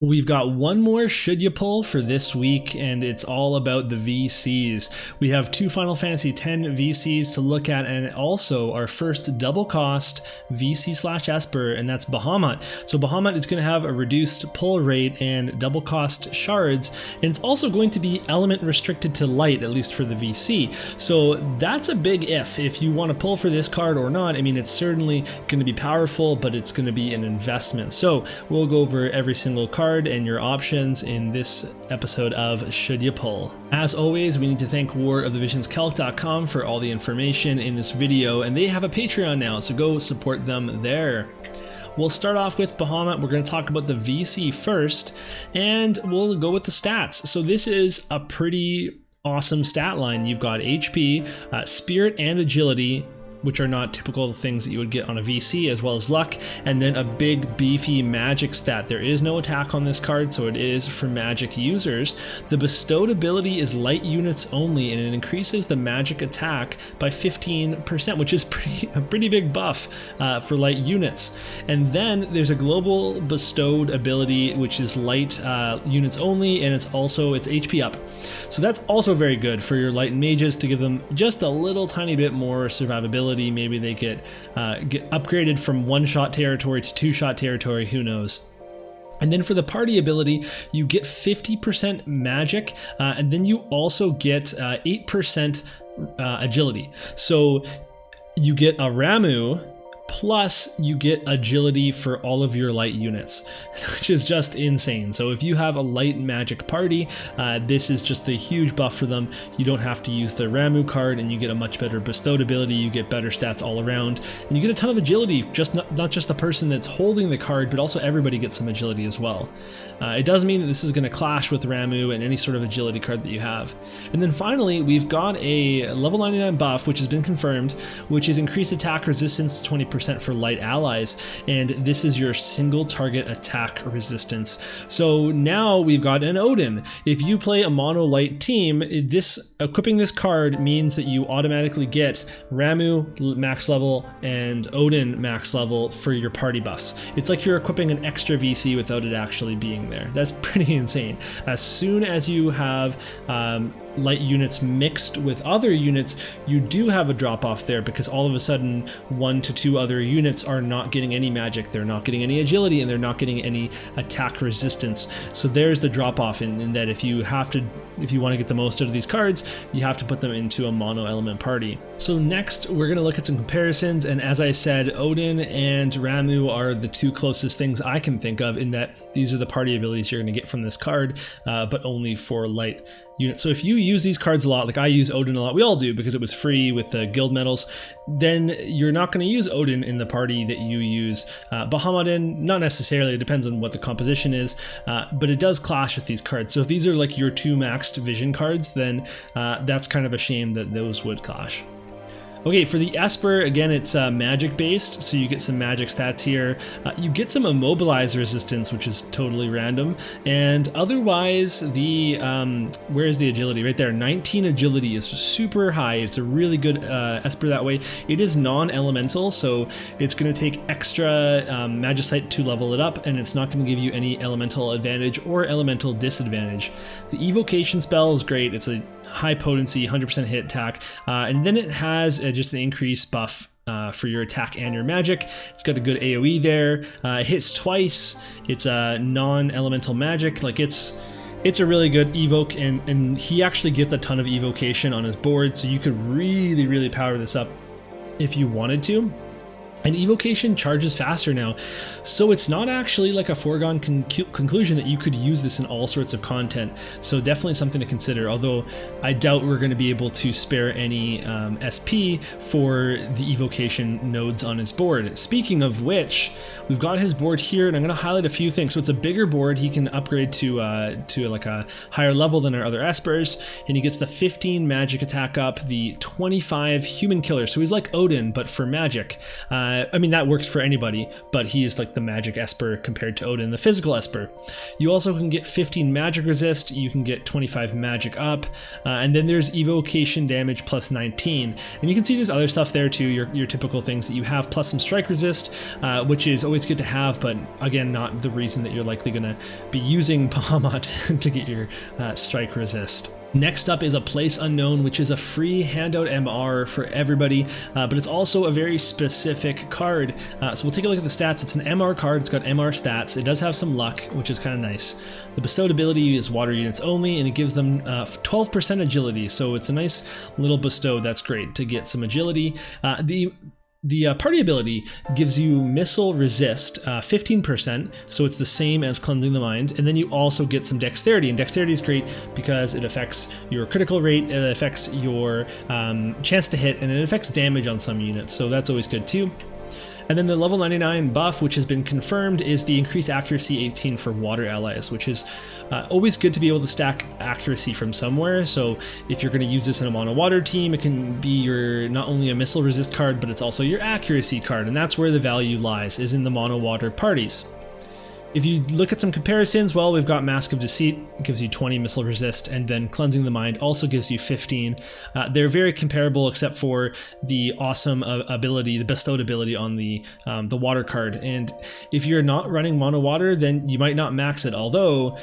We've got one more should you pull for this week, and it's all about the VCs. We have 2 Final Fantasy X VCs to look at, and also our first double cost VC/Esper, and that's Bahamut. So Bahamut is going to have a reduced pull rate and double cost shards, and it's also going to be element restricted to light, at least for the VC. So that's a big if you want to pull for this card or not. I mean, it's certainly going to be powerful, but it's going to be an investment. So we'll go over every single card and your options in this episode of Should You Pull. As always, we need to thank warofthevisionscalc.com for all the information in this video, and they have a Patreon now, so go support them there. We'll start off with Bahamut. We're going to talk about the VC first, and we'll go with the stats. So this is a pretty awesome stat line. You've got HP, Spirit, and Agility, which are not typical things that you would get on a VC, as well as luck, and then a big beefy magic stat. There is no attack on this card, so it is for magic users. The bestowed ability is light units only, and it increases the magic attack by 15%, which is a pretty big buff for light units. And then there's a global bestowed ability, which is light units only, and it's HP up. So that's also very good for your light mages to give them just a little tiny bit more survivability. Maybe they get upgraded from 1-shot territory to 2-shot territory, who knows. And then for the party ability, you get 50% magic, and then you also get 8% agility. So you get a Ramu, plus you get agility for all of your light units, which is just insane. So if you have a light magic party, this is just a huge buff for them. You don't have to use the Ramu card, and you get a much better bestowed ability. You get better stats all around, and you get a ton of agility, just not just the person that's holding the card, but also everybody gets some agility as well. It does mean that this is going to clash with Ramu and any sort of agility card that you have. And then finally, we've got a level 99 buff, which has been confirmed, which is increased attack resistance 20% for light allies, and this is your single target attack resistance. So now we've got an Odin. If you play a mono light team, equipping this card means that you automatically get Ramu max level and Odin max level for your party buffs. It's like you're equipping an extra VC without it actually being there. That's pretty insane. As soon as you have light units mixed with other units, you do have a drop off there, because all of a sudden 1 to 2 other units are not getting any magic, they're not getting any agility, and they're not getting any attack resistance. So there's the drop off in that if you want to get the most out of these cards, you have to put them into a mono element party. So next we're going to look at some comparisons, and as I said, Odin and Ramu are the 2 closest things I can think of, in that these are the party abilities you're going to get from this card, but only for light units. So if you use these cards a lot, like I use Odin a lot, we all do because it was free with the guild medals, then you're not going to use Odin in the party that you use Bahamut in. Not necessarily, it depends on what the composition is, but it does clash with these cards. So if these are like your 2 maxed vision cards, then that's kind of a shame that those would clash. Okay, for the Esper, again, it's magic based, so you get some magic stats here. You get some immobilize resistance, which is totally random, and otherwise where's the agility? Right there, 19 agility is super high. It's a really good Esper that way. It is non-elemental, so it's going to take extra Magicite to level it up, and it's not going to give you any elemental advantage or elemental disadvantage. The evocation spell is great. It's a high potency, 100% hit attack, and then it has just an increased buff for your attack and your magic. It's got a good AoE there. It hits twice. It's a non-elemental magic. Like it's a really good evoke, and he actually gets a ton of evocation on his board, so you could really power this up if you wanted to. And evocation charges faster now, so it's not actually like a foregone conclusion that you could use this in all sorts of content. So definitely something to consider, although I doubt we're going to be able to spare any SP for the evocation nodes on his board. Speaking of which, we've got his board here, and I'm going to highlight a few things. So it's a bigger board. He can upgrade to like a higher level than our other Espers, and he gets the 15 magic attack up, the 25 human killer. So he's like Odin, but for magic. I mean, that works for anybody, but he is like the magic Esper compared to Odin, the physical Esper. You also can get 15 magic resist, you can get 25 magic up, and then there's evocation damage plus 19. And you can see there's other stuff there too, your typical things that you have, plus some strike resist, which is always good to have, but again, not the reason that you're likely going to be using Bahamut to get your strike resist. Next up is a Place Unknown, which is a free handout MR for everybody, but it's also a very specific card. So we'll take a look at the stats. It's an MR card, it's got MR stats. It does have some luck, which is kind of nice. The bestowed ability is water units only, and it gives them 12% agility, so it's a nice little bestowed. That's great to get some agility. The party ability gives you missile resist 15%, so it's the same as cleansing the mind, and then you also get some dexterity, and dexterity is great because it affects your critical rate, it affects your chance to hit, and it affects damage on some units, so that's always good too. And then the level 99 buff, which has been confirmed, is the increased accuracy 18 for water allies, which is always good to be able to stack accuracy from somewhere. So if you're going to use this in a mono water team, it can be your not only a missile resist card, but it's also your accuracy card, and that's where the value lies, is in the mono water parties. If you look at some comparisons, well, we've got Mask of Deceit, gives you 20 missile resist, and then Cleansing the Mind also gives you 15. They're very comparable except for the awesome ability, the bestowed ability on the water card. And if you're not running mono water, then you might not max it, although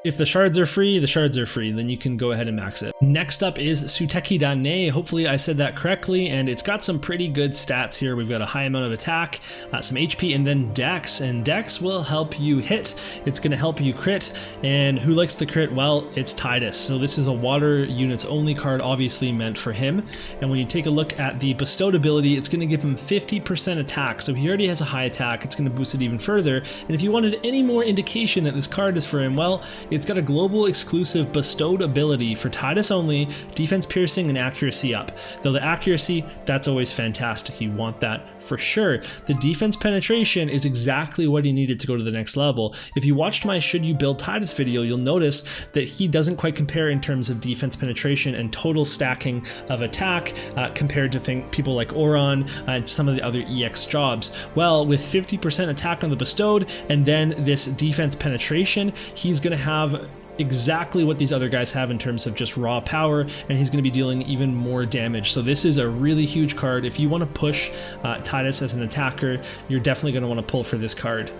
if the shards are free, then you can go ahead and max it. Next up is Suteki Danae. Hopefully I said that correctly, and it's got some pretty good stats here. We've got a high amount of attack, some HP, and then Dex, and Dex will help you hit. It's going to help you crit, and who likes to crit? Well, it's Tidus. So this is a water units only card, obviously meant for him. And when you take a look at the bestowed ability, it's going to give him 50% attack. So he already has a high attack, it's going to boost it even further. And if you wanted any more indication that this card is for him, well, it's got a global exclusive bestowed ability for Tidus only, defense piercing and accuracy up. Though the accuracy, that's always fantastic. You want that for sure. The defense penetration is exactly what he needed to go to the next level. If you watched my Should You Build Tidus video, you'll notice that he doesn't quite compare in terms of defense penetration and total stacking of attack compared to people like Oron and some of the other EX jobs. Well, with 50% attack on the bestowed and then this defense penetration, he's going to have exactly what these other guys have in terms of just raw power, and he's going to be dealing even more damage. So this is a really huge card. If you want to push Tidus as an attacker, you're definitely going to want to pull for this card.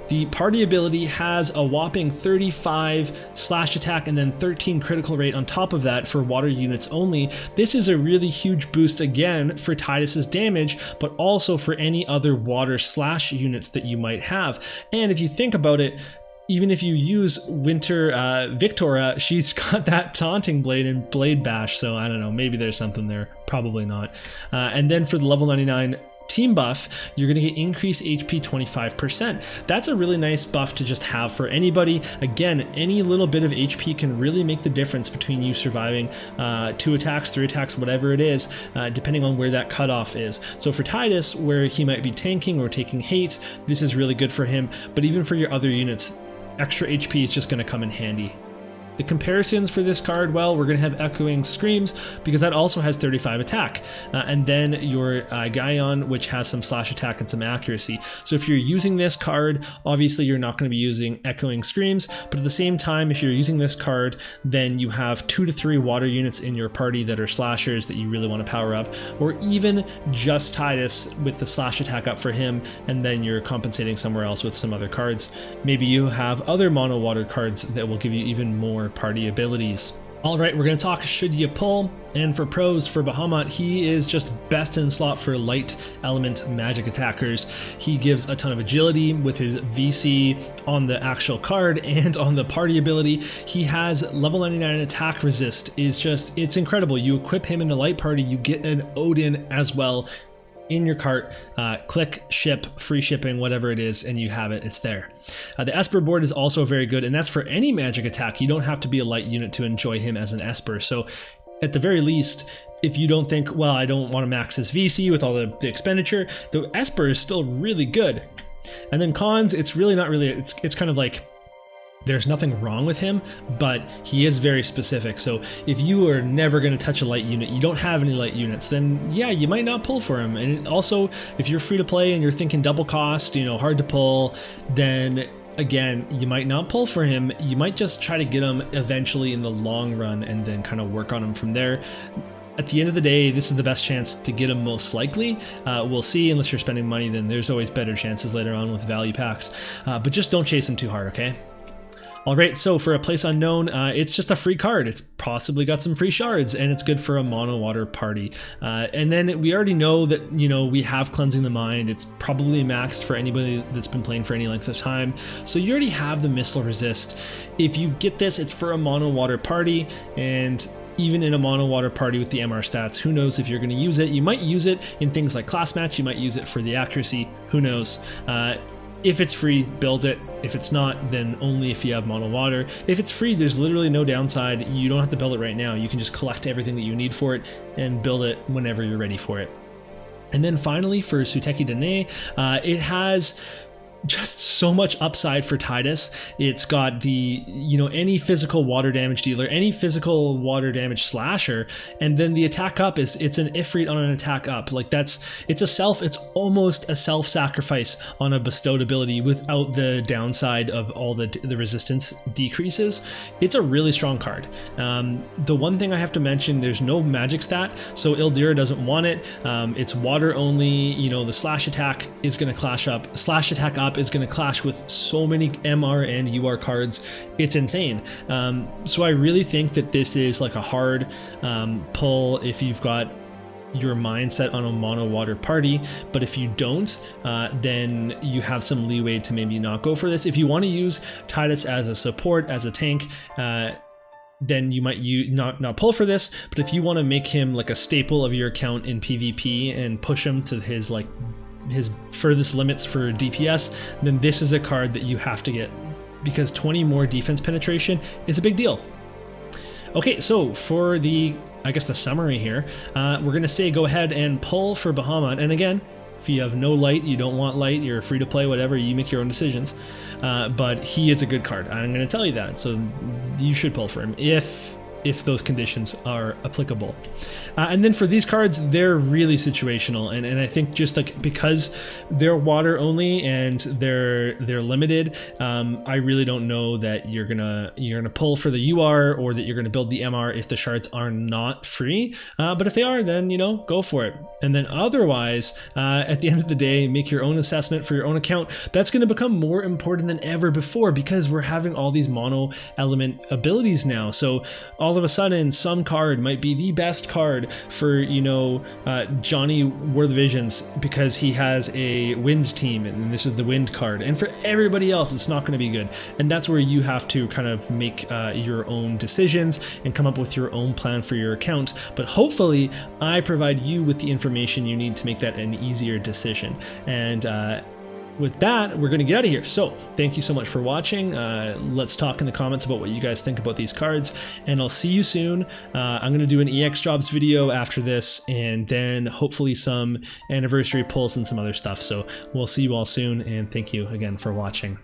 The party ability has a whopping 35 slash attack and then 13 critical rate on top of that for water units only. This is a really huge boost again for Tidus's damage, but also for any other water slash units that you might have. And if you think about it, even if you use Winter Victoria, she's got that Taunting Blade and Blade Bash, so I don't know, maybe there's something there, probably not. And then for the level 99 team buff, you're going to get increased HP 25%. That's a really nice buff to just have for anybody. Again, any little bit of HP can really make the difference between you surviving 2 attacks, 3 attacks, whatever it is, depending on where that cutoff is. So for Tidus, where he might be tanking or taking hate, this is really good for him, but even for your other units, extra HP is just going to come in handy. The comparisons for this card, well, we're going to have Echoing Screams because that also has 35 attack. And then your Gaion, which has some slash attack and some accuracy. So if you're using this card, obviously you're not going to be using Echoing Screams, but at the same time, if you're using this card, then you have 2 to 3 water units in your party that are slashers that you really want to power up, or even just Tidus with the slash attack up for him, and then you're compensating somewhere else with some other cards. Maybe you have other mono water cards that will give you even more party abilities. All right, we're going to talk should you pull, and for pros, for Bahamut, he is just best in slot for light element magic attackers. He gives a ton of agility with his VC on the actual card and on the party ability. He has level 99 attack resist, it's incredible. You equip him in a light party, you get an Odin as well in your cart, click ship, free shipping, whatever it is, and you have it, it's there. The Esper board is also very good, and that's for any magic attack. You don't have to be a light unit to enjoy him as an Esper. So at the very least, if you don't think, well, I don't want to max this VC with all the expenditure, the Esper is still really good. And then cons, it's really not really, it's kind of like There's nothing wrong with him, but he is very specific. So if you are never going to touch a light unit, you don't have any light units, then yeah, you might not pull for him. And also, if you're free to play and you're thinking double cost, hard to pull, then again, you might not pull for him. You might just try to get him eventually in the long run and then kind of work on him from there. At the end of the day, this is the best chance to get him most likely. We'll see. Unless you're spending money, then there's always better chances later on with value packs. But just don't chase him too hard, okay? All right, so for a place unknown, it's just a free card. It's possibly got some free shards, and it's good for a mono water party. And then we already know that, we have Cleansing the Mind. It's probably maxed for anybody that's been playing for any length of time. So you already have the Missile Resist. If you get this, it's for a mono water party, and even in a mono water party with the MR stats, who knows if you're going to use it. You might use it in things like class match. You might use it for the accuracy. Who knows? If it's free, build it. If it's not, then only if you have mono water. If it's free, there's literally no downside. You don't have to build it right now. You can just collect everything that you need for it and build it whenever you're ready for it. And then finally for Suteki Danae, it has just so much upside for Tidus. It's got the, any physical water damage dealer, any physical water damage slasher, and then the attack up it's an Ifrit on an attack up. Like it's almost a self-sacrifice on a bestowed ability without the downside of all the resistance decreases. It's a really strong card. The one thing I have to mention, there's no magic stat, so Ildira doesn't want it. It's water only. The slash attack is going to clash up. Slash attack up is going to clash with so many MR and UR cards. It's insane. So I really think that this is like a hard pull if you've got your mindset on a mono water party, but if you don't, then you have some leeway to maybe not go for this. If you want to use Tidus as a support, as a tank, then you might not pull for this. But if you want to make him like a staple of your account in PvP and push him to his furthest limits for DPS, then this is a card that you have to get, because 20 more defense penetration is a big deal. Okay, so for the summary here, we're gonna say go ahead and pull for Bahamut. And again, if you have no light, you don't want light, you're free to play, whatever, you make your own decisions. But he is a good card. I'm gonna tell you that, so you should pull for him if those conditions are applicable. And then for these cards, they're really situational, and I think just like because they're water only and they're limited, I really don't know that you're gonna pull for the UR or that you're gonna build the MR if the shards are not free. But if they are, then go for it. And then otherwise, at the end of the day, make your own assessment for your own account. That's gonna become more important than ever before, because we're having all these mono element abilities now. So all of a sudden, some card might be the best card for Johnny War of the Visions because he has a wind team, and this is the wind card. And for everybody else, it's not going to be good. And that's where you have to kind of make your own decisions and come up with your own plan for your account. But hopefully, I provide you with the information you need to make that an easier decision. And with that, we're going to get out of here. So thank you so much for watching. Let's talk in the comments about what you guys think about these cards, and I'll see you soon. I'm going to do an EX drops video after this, and then hopefully some anniversary pulls and some other stuff. So we'll see you all soon, and thank you again for watching.